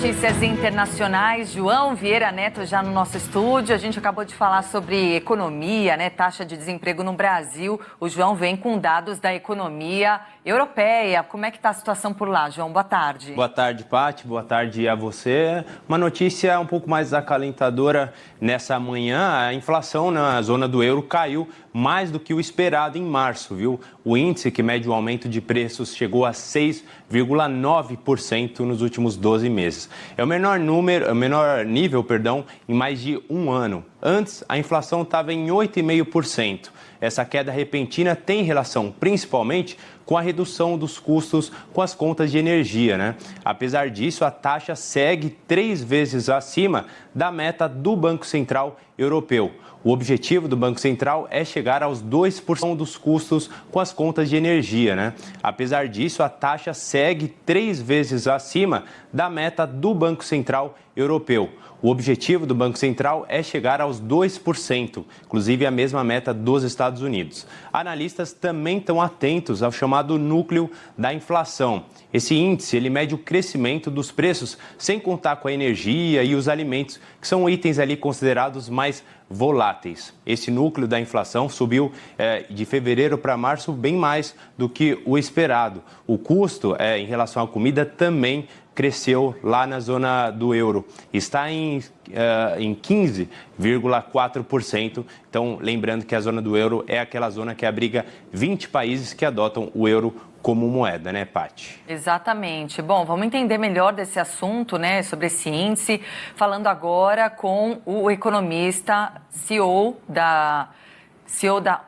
notícias internacionais. João Vieira Neto já no nosso estúdio. A gente acabou de falar sobre economia, né? Taxa de desemprego no Brasil. O João vem com dados da economia europeia. Como é que está a situação por lá, João? Boa tarde. Boa tarde, Paty. Boa tarde a você. Uma notícia um pouco mais acalentadora nessa manhã. A inflação na zona do euro caiu mais do que o esperado em março, viu? O índice que mede o aumento de preços chegou a 6,9% nos últimos 12 meses. É o menor nível, em mais de um ano. Antes, a inflação estava em 8,5%. Essa queda repentina tem relação principalmente com a redução dos custos com as contas de energia, né? Apesar disso, a taxa segue 3 vezes acima da meta do Banco Central Europeu. O objetivo do Banco Central é chegar aos 2% dos custos com as contas de energia, né? Apesar disso, a taxa segue 3 vezes acima da meta do Banco Central Europeu. O objetivo do Banco Central é chegar aos 2%, inclusive a mesma meta dos Estados Unidos. Analistas também estão atentos ao chamado núcleo da inflação. Esse índice ele mede o crescimento dos preços sem contar com a energia e os alimentos, que são itens ali considerados mais voláteis. Esse núcleo da inflação subiu de fevereiro para março bem mais do que o esperado. O custo em relação à comida também cresceu lá na zona do euro. Está em 15,4%. Então, lembrando que a zona do euro é aquela zona que abriga 20 países que adotam o euro como moeda, né, Paty? Exatamente. Bom, vamos entender melhor desse assunto, né, sobre esse índice, falando agora com o economista, CEO da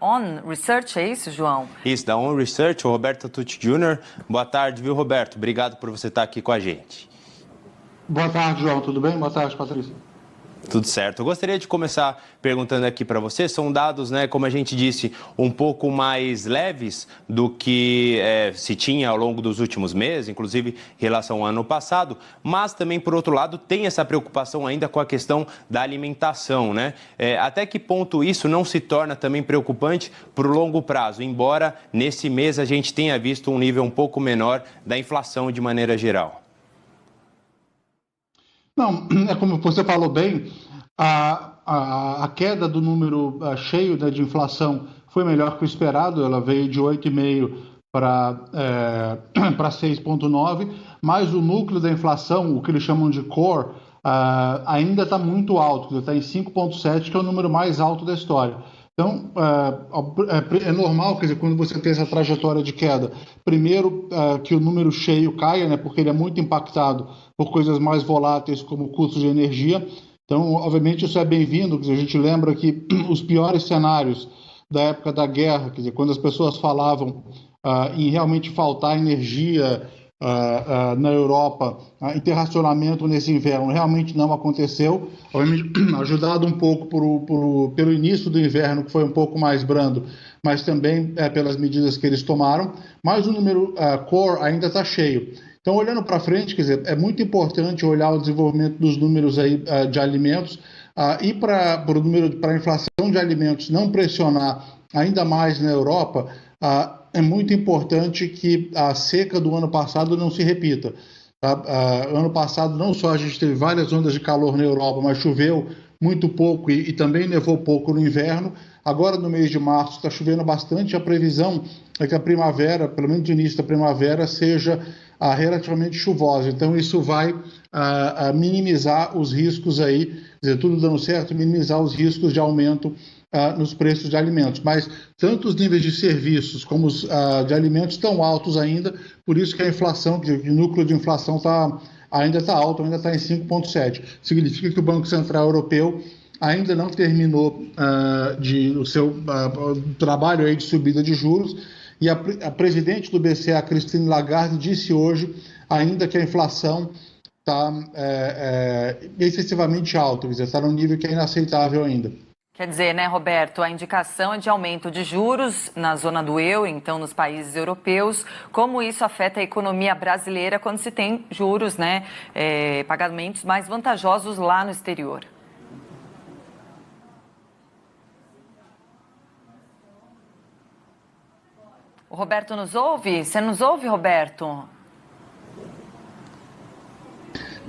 On Research, é isso, João? Isso, da On Research, o Roberto Tucci Jr. Boa tarde, viu, Roberto? Obrigado por você estar aqui com a gente. Boa tarde, João. Tudo bem? Boa tarde, Patrícia. Tudo certo. Eu gostaria de começar perguntando aqui para você. São dados, né, como a gente disse, um pouco mais leves do que se tinha ao longo dos últimos meses, inclusive em relação ao ano passado, mas também, por outro lado, tem essa preocupação ainda com a questão da alimentação, né? Até que ponto isso não se torna também preocupante para o longo prazo, embora nesse mês a gente tenha visto um nível um pouco menor da inflação de maneira geral? Não, é como você falou bem, a queda do número cheio, né, de inflação foi melhor que o esperado, ela veio de 8,5% para 6,9%, mas o núcleo da inflação, o que eles chamam de core, ainda está muito alto, está em 5,7%, que é o número mais alto da história. Então, é normal, quer dizer, quando você tem essa trajetória de queda, primeiro que o número cheio caia, né, porque ele é muito impactado por coisas mais voláteis como o custo de energia. Então, obviamente, isso é bem-vindo. A gente lembra que os piores cenários da época da guerra, quer dizer, quando as pessoas falavam em realmente faltar energia na Europa, interracionamento nesse inverno realmente não aconteceu, obviamente ajudado um pouco pelo início do inverno, que foi um pouco mais brando, mas também pelas medidas que eles tomaram, mas o número core ainda está cheio. Então, olhando para frente, quer dizer, é muito importante olhar o desenvolvimento dos números aí, de alimentos e para a inflação de alimentos não pressionar ainda mais na Europa. É muito importante que a seca do ano passado não se repita. Ano passado, não só a gente teve várias ondas de calor na Europa, mas choveu muito pouco e também nevou pouco no inverno. Agora, no mês de março, está chovendo bastante. A previsão é que a primavera, pelo menos o início da primavera, seja relativamente chuvosa. Então, isso vai minimizar os riscos aí, quer dizer, tudo dando certo, minimizar os riscos de aumento nos preços de alimentos, mas tanto os níveis de serviços como os de alimentos estão altos ainda, por isso que a inflação, que o núcleo de inflação ainda está alto, ainda está em 5,7%. Significa que o Banco Central Europeu ainda não terminou o seu trabalho aí de subida de juros, e a presidente do BCE, a Christine Lagarde, disse hoje ainda que a inflação está excessivamente alta, quer dizer, está num nível que é inaceitável ainda. Quer dizer, né, Roberto, a indicação é de aumento de juros na zona do euro, então nos países europeus. Como isso afeta a economia brasileira quando se tem juros, né, pagamentos mais vantajosos lá no exterior? O Roberto nos ouve? Você nos ouve, Roberto?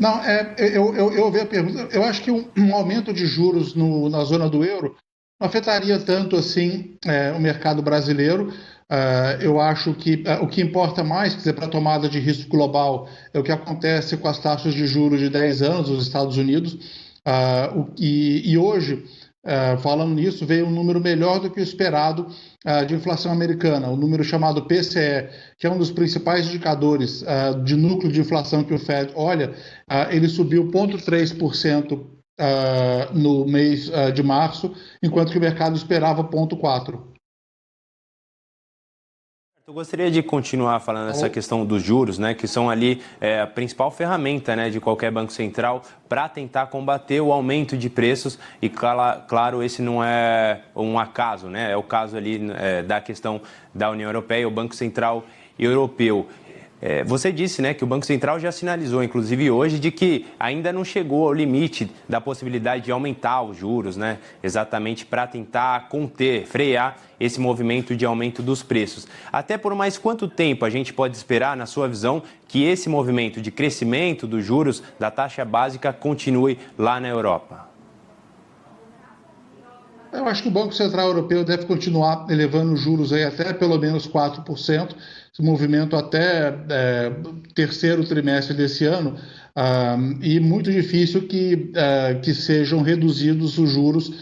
Não, eu ouvi a pergunta. Eu acho que um aumento de juros na zona do euro não afetaria tanto assim o mercado brasileiro. Eu acho que o que importa mais, quer dizer, para a tomada de risco global é o que acontece com as taxas de juros de 10 anos nos Estados Unidos. E hoje, falando nisso, veio um número melhor do que o esperado de inflação americana, o número chamado PCE, que é um dos principais indicadores de núcleo de inflação que o Fed olha. Ele subiu 0,3% no mês de março, enquanto que o mercado esperava 0,4%. Eu gostaria de continuar falando essa questão dos juros, né, que são ali a principal ferramenta, né, de qualquer banco central para tentar combater o aumento de preços e, claro, esse não é um acaso, né, é o caso ali da questão da União Europeia, o Banco Central Europeu. Você disse, né, que o Banco Central já sinalizou, inclusive hoje, de que ainda não chegou ao limite da possibilidade de aumentar os juros, né, exatamente para tentar conter, frear esse movimento de aumento dos preços. Até por mais quanto tempo a gente pode esperar, na sua visão, que esse movimento de crescimento dos juros da taxa básica continue lá na Europa? Eu acho que o Banco Central Europeu deve continuar elevando os juros aí até pelo menos 4%, esse movimento até terceiro trimestre desse ano, e muito difícil que sejam reduzidos os juros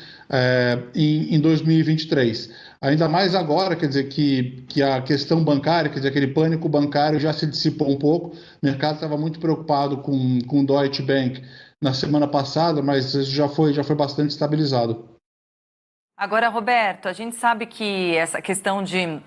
em 2023. Ainda mais agora, quer dizer, que a questão bancária, quer dizer, aquele pânico bancário já se dissipou um pouco, o mercado estava muito preocupado com o Deutsche Bank na semana passada, mas isso já foi bastante estabilizado. Agora, Roberto, a gente sabe que essa questão de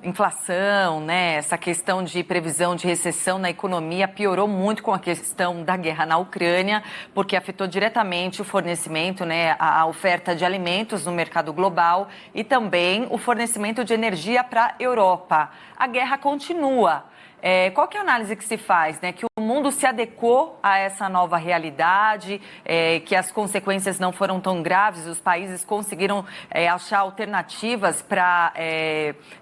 inflação, né, essa questão de previsão de recessão na economia piorou muito com a questão da guerra na Ucrânia, porque afetou diretamente o fornecimento, né, a oferta de alimentos no mercado global e também o fornecimento de energia para a Europa. A guerra continua. Qual que é a análise que se faz, né? Que o mundo se adequou a essa nova realidade, que as consequências não foram tão graves, os países conseguiram achar alternativas para,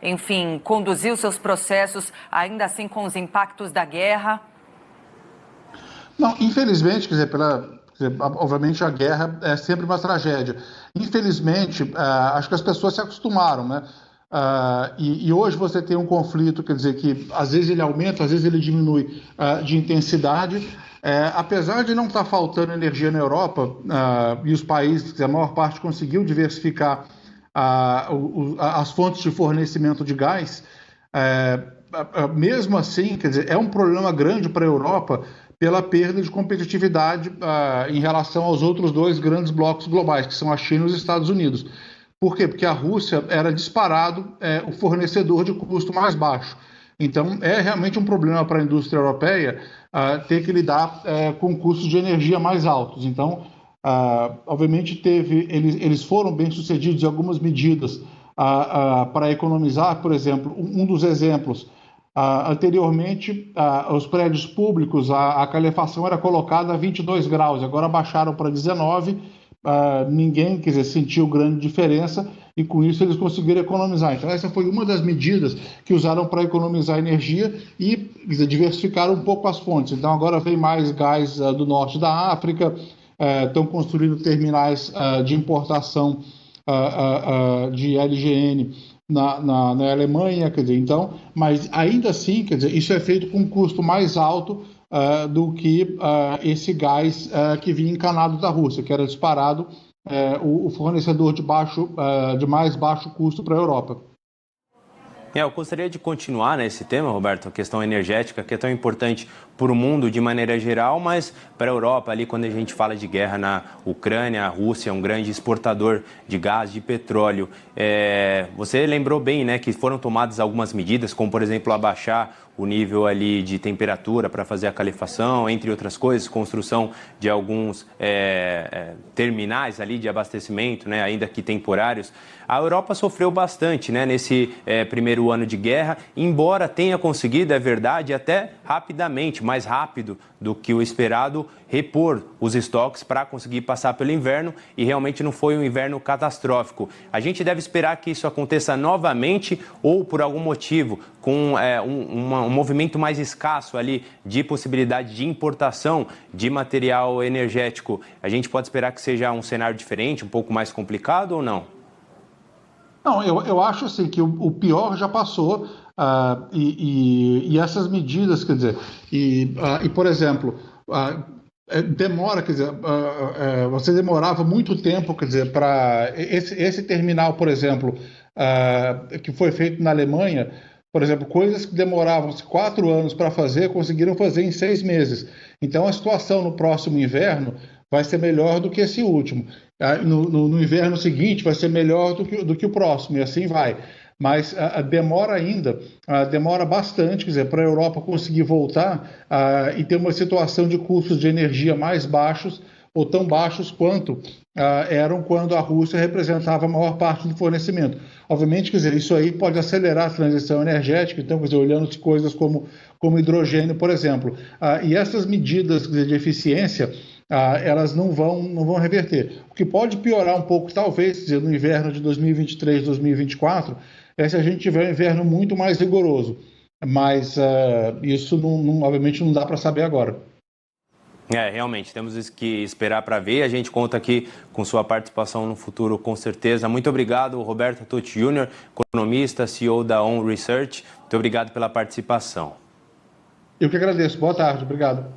enfim, conduzir os seus processos, ainda assim com os impactos da guerra? Não, infelizmente, quer dizer, obviamente a guerra é sempre uma tragédia. Infelizmente, acho que as pessoas se acostumaram, né? E hoje você tem um conflito, quer dizer, que às vezes ele aumenta, às vezes ele diminui de intensidade. Apesar de não estar faltando energia na Europa, e os países, a maior parte conseguiu diversificar as fontes de fornecimento de gás, mesmo assim, quer dizer, é um problema grande para a Europa pela perda de competitividade em relação aos outros dois grandes blocos globais, que são a China e os Estados Unidos. Por quê? Porque a Rússia era disparado o fornecedor de custo mais baixo. Então, é realmente um problema para a indústria europeia ter que lidar com custos de energia mais altos. Então, obviamente, eles foram bem-sucedidos em algumas medidas para economizar. Por exemplo, um dos exemplos, anteriormente, os prédios públicos, a calefação era colocada a 22 graus, agora baixaram para 19. Ninguém, quer dizer, sentiu grande diferença e com isso eles conseguiram economizar. Então essa foi uma das medidas que usaram para economizar energia e, quer dizer, diversificaram um pouco as fontes. Então agora vem mais gás do norte da África, estão construindo terminais de importação de LGN na Alemanha, quer dizer, então, mas ainda assim, quer dizer, isso é feito com um custo mais alto do que esse gás que vinha encanado da Rússia, que era disparado o fornecedor de mais baixo custo para a Europa. Eu gostaria de continuar nesse tema, Roberto, a questão energética, que é tão importante para o mundo de maneira geral, mas para a Europa, ali quando a gente fala de guerra na Ucrânia, a Rússia é um grande exportador de gás, de petróleo. Você lembrou bem, né, que foram tomadas algumas medidas, como, por exemplo, abaixar o nível ali de temperatura para fazer a calefação, entre outras coisas, construção de alguns terminais ali de abastecimento, né, ainda que temporários. A Europa sofreu bastante, né, nesse primeiro primeiro ano de guerra, embora tenha conseguido, é verdade, até rapidamente, mais rápido do que o esperado, repor os estoques para conseguir passar pelo inverno, e realmente não foi um inverno catastrófico. A gente deve esperar que isso aconteça novamente ou por algum motivo, com um movimento mais escasso ali de possibilidade de importação de material energético. A gente pode esperar que seja um cenário diferente, um pouco mais complicado ou não? Não, eu acho assim que o pior já passou, e essas medidas, quer dizer, por exemplo, demora, quer dizer, você demorava muito tempo, quer dizer, para esse terminal, por exemplo, que foi feito na Alemanha, por exemplo, coisas que demoravam-se 4 anos para fazer, conseguiram fazer em 6 meses. Então, a situação no próximo inverno vai ser melhor do que esse último. No inverno seguinte vai ser melhor do que o próximo, e assim vai. Mas demora ainda, demora bastante, quer dizer, para a Europa conseguir voltar e ter uma situação de custos de energia mais baixos, ou tão baixos quanto eram quando a Rússia representava a maior parte do fornecimento. Obviamente, quer dizer, isso aí pode acelerar a transição energética, então, quer dizer, olhando coisas como hidrogênio, por exemplo. E essas medidas, quer dizer, de eficiência, elas não vão reverter. O que pode piorar um pouco, talvez, quer dizer, no inverno de 2023, 2024, é se a gente tiver um inverno muito mais rigoroso. Mas isso, obviamente, não dá para saber agora. Realmente, temos que esperar para ver. A gente conta aqui com sua participação no futuro, com certeza. Muito obrigado, Roberto Tucci Jr., economista, CEO da On Research. Muito obrigado pela participação. Eu que agradeço. Boa tarde. Obrigado.